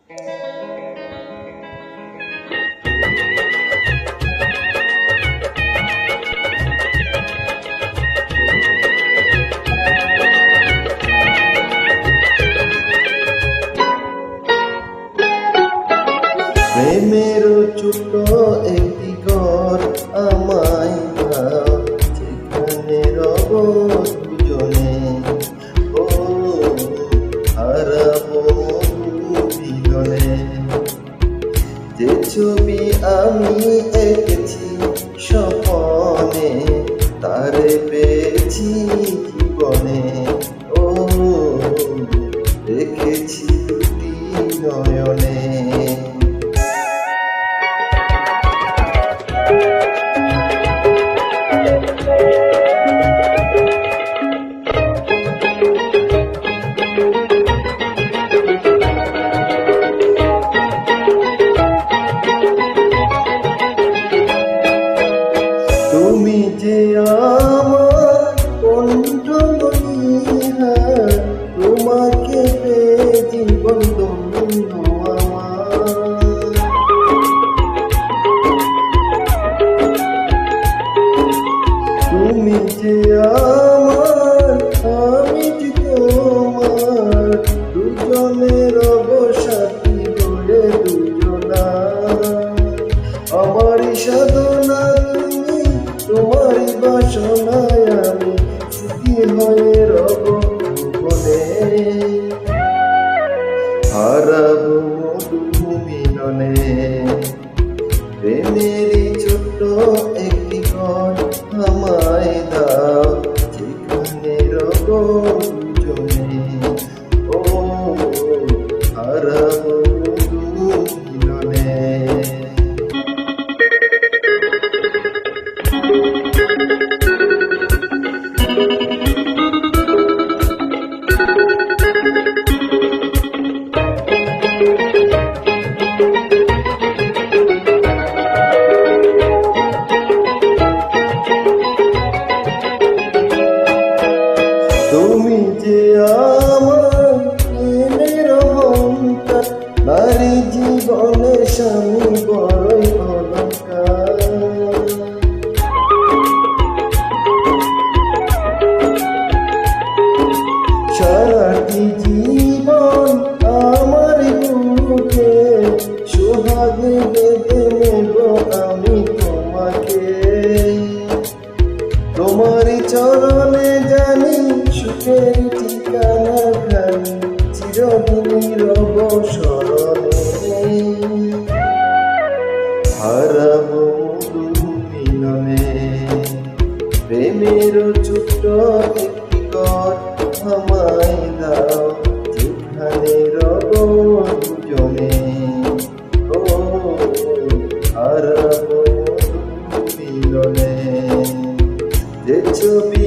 প্রেমের ছোট একটি ঘর আমায় দাও, যেখানে রব দুজনে। ও হারাবো মিলনে। যে ছবি আমি এঁকেছি স্বপনে, তারে পেয়েছি জীবনে। ও রেখেছি দুটি নয়নে। তুমি যে আমার কণ্ঠমণি, তোমাকে পেয়ে জীবন ধন্য আমার। তুমি যে আমার, আমি যে তোমার, দুজনের অবসাথী হয়ে দুজনা। আমারই সাধনা তুমি, তোমারই বাসনায় আমি সুখী হয়ে রব ভুবনে। হারাবো মধু মিলনে। প্রেমেরই ছোট্ট একটি ঘর আমায় দাও, যেখানে রব দুজনে। ও হারাবো মধু মিলনে। তুমি যে আমার প্রেমের অহংকার, নারী জীবনে স্বামী বড়ই অলংকার। সারাটি জীবন আমার বুকে সোহাগে বেঁধে নেব আমি তোমাকে। তোমারই চরণে জানি সুখের ঠিকানা খানি, চিরদিনই রব শরণে। হারাবো মধু মিলনে। প্রেমের ছোট্ট একটি ঘর আমায় দাও, যেখানে রব দুজনে। ও হারাবো মধু মিলনে। যে ছবি